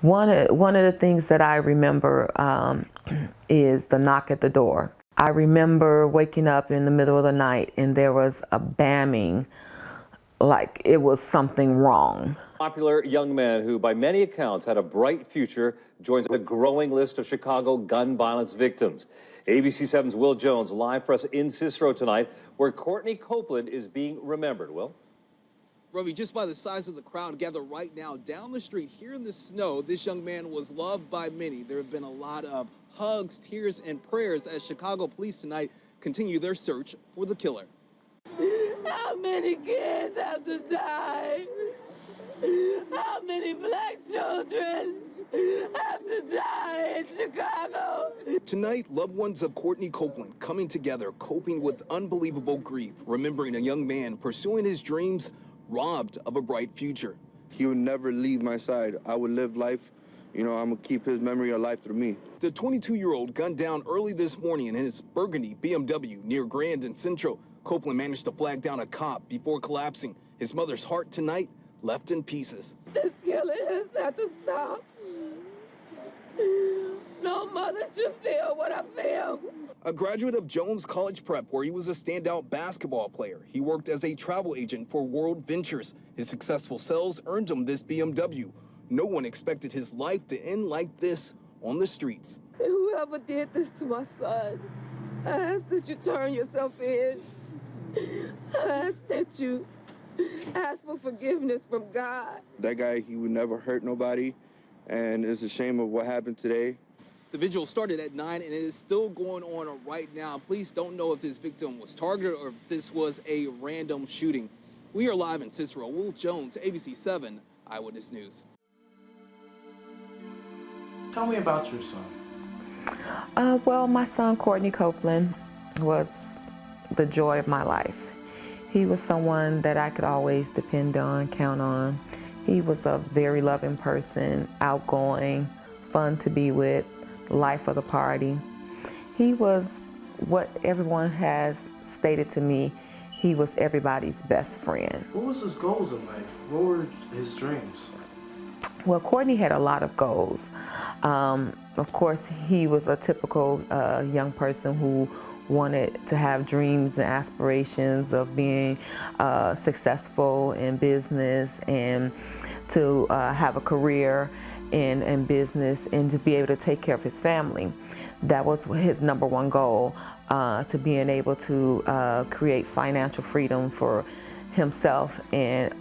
One of the things that I remember is the knock at the door. I remember waking up in the middle of the night and there was a bamming, like it was something wrong. Popular young man who, by many accounts, had a bright future joins the growing list of Chicago gun violence victims. ABC 7's Will Jones live for us in Cicero tonight, where Courtney Copeland is being remembered. Will? Robbie, just by the size of the crowd gathered right now down the street here in the snow, this young man was loved by many. There have been a lot of hugs, tears, and prayers as Chicago police tonight continue their search for the killer. How many kids have to die? How many black children have to die in Chicago? Tonight, loved ones of Courtney Copeland coming together, coping with unbelievable grief, remembering a young man pursuing his dreams, robbed of a bright future. He would never leave my side. I would live life. I'm going to keep his memory alive through me. The 22-year-old gunned down early this morning in his burgundy BMW near Grand and Central. Copeland managed to flag down a cop before collapsing. His mother's heart tonight left in pieces. This killing has got to stop. No mother should feel what I feel. A graduate of Jones College Prep, where he was a standout basketball player. He worked as a travel agent for World Ventures. His successful sales earned him this BMW. No one expected his life to end like this on the streets. Whoever did this to my son, I ask that you turn yourself in. I ask that you ask for forgiveness from God. That guy, he would never hurt nobody, and it's a shame of what happened today. The vigil started at 9 and it is still going on right now. Police don't know if this victim was targeted or if this was a random shooting. We are live in Cicero. Will Jones, ABC 7 Eyewitness News. Tell me about your son. Well, my son, Courtney Copeland, was the joy of my life. He was someone that I could always depend on, count on. He was a very loving person, outgoing, fun to be with, life of the party. He was what everyone has stated to me. He was everybody's best friend. What was his goals in life? What were his dreams? Well, Courtney had a lot of goals. Of course, he was a typical young person who wanted to have dreams and aspirations of being successful in business and to have a career in business and to be able to take care of his family. That was his number one goal, to being able to create financial freedom for himself and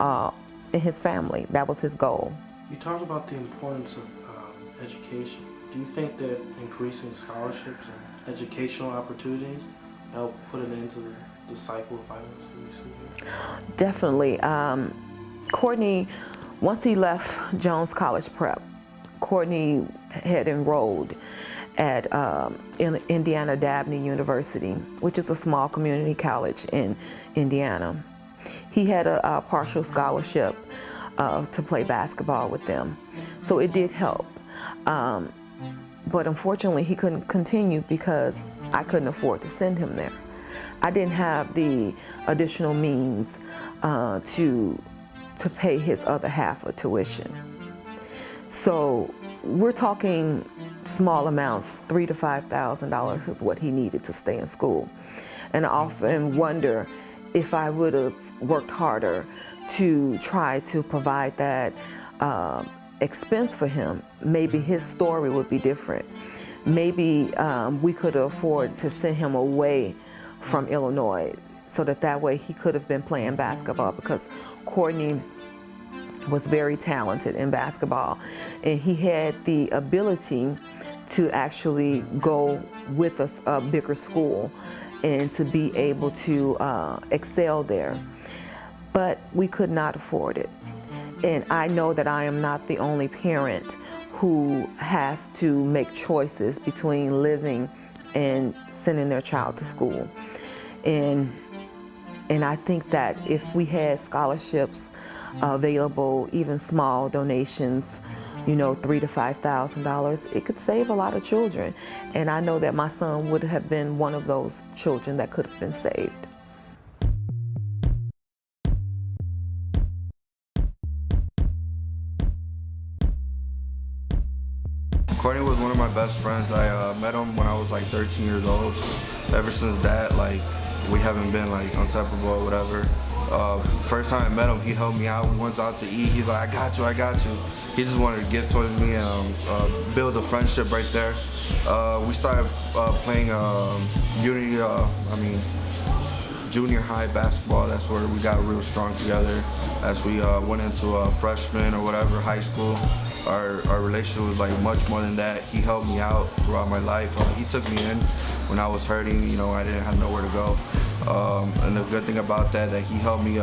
his family. That was his goal. You talked about the importance of education. Do you think that increasing scholarships and educational opportunities help put an end to the cycle of violence that we see here? Definitely. Courtney, once he left Jones College Prep, Courtney had enrolled at Indiana Dabney University, which is a small community college in Indiana. He had a partial scholarship to play basketball with them, so it did help. But unfortunately, he couldn't continue because I couldn't afford to send him there. I didn't have the additional means to pay his other half of tuition. So we're talking small amounts, $3,000 to $5,000 is what he needed to stay in school. And I often wonder if I would have worked harder to try to provide that expense for him, maybe his story would be different. Maybe we could afford to send him away from Illinois so that way he could have been playing basketball, because Courtney was very talented in basketball and he had the ability to actually go with a bigger school and to be able to excel there. But we could not afford it. And I know that I am not the only parent who has to make choices between living and sending their child to school. And I think that if we had scholarships available, even small donations, $3,000 to $5,000, it could save a lot of children. And I know that my son would have been one of those children that could have been saved. Courtney was one of my best friends. I met him when I was like 13 years old. Ever since that, like, we haven't been like inseparable or whatever. First time I met him, he helped me out. We went out to eat. He's like, I got you. He just wanted to give towards me and build a friendship right there. We started playing junior high basketball. That's where we got real strong together. As we went into freshman or whatever, high school, our relationship was like much more than that. He helped me out throughout my life. He took me in when I was hurting. You know, I didn't have nowhere to go. And the good thing about that he helped me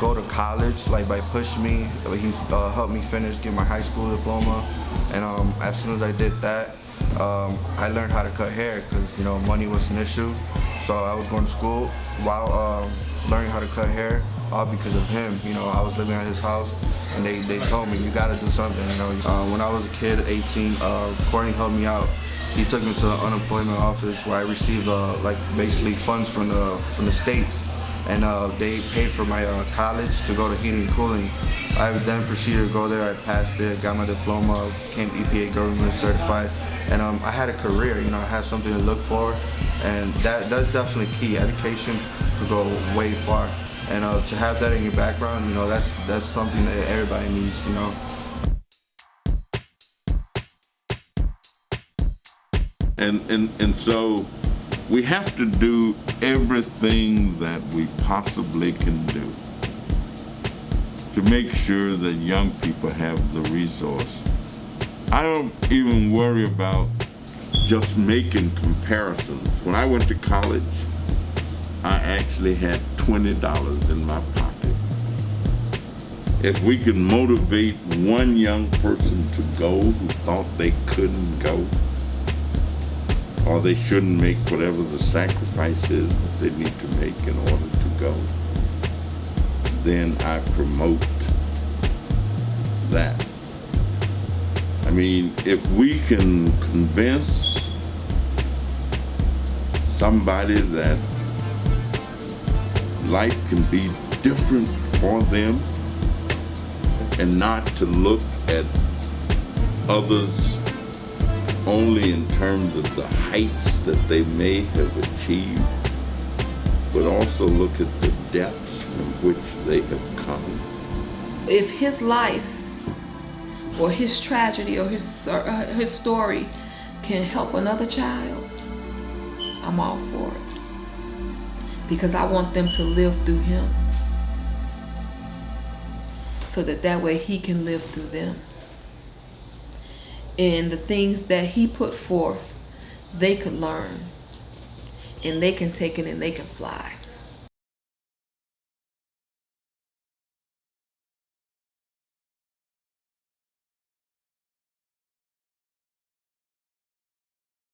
go to college, like by pushing me. He helped me finish, get my high school diploma. And as soon as I did that, I learned how to cut hair because, you know, money was an issue. So I was going to school while learning how to cut hair, all because of him. You know, I was living at his house, and they told me, you got to do something. You know, when I was a kid, 18, Courtney helped me out. He took me to the unemployment office where I received like basically funds from the states, and they paid for my college to go to heating and cooling. I then proceeded to go there. I passed it, got my diploma, became EPA government certified, and I had a career. You know, I had something to look for, and that's definitely key. Education to go way far, and to have that in your background, you know, that's something that everybody needs. You know. And so we have to do everything that we possibly can do to make sure that young people have the resource. I don't even worry about just making comparisons. When I went to college, I actually had $20 in my pocket. If we could motivate one young person to go who thought they couldn't go, or they shouldn't make whatever the sacrifice is that they need to make in order to go, then I promote that. I mean, if we can convince somebody that life can be different for them and not to look at others only in terms of the heights that they may have achieved, but also look at the depths from which they have come. If his life or his tragedy or his story can help another child, I'm all for it. Because I want them to live through him, so that way he can live through them. And the things that he put forth, they could learn, and they can take it and they can fly.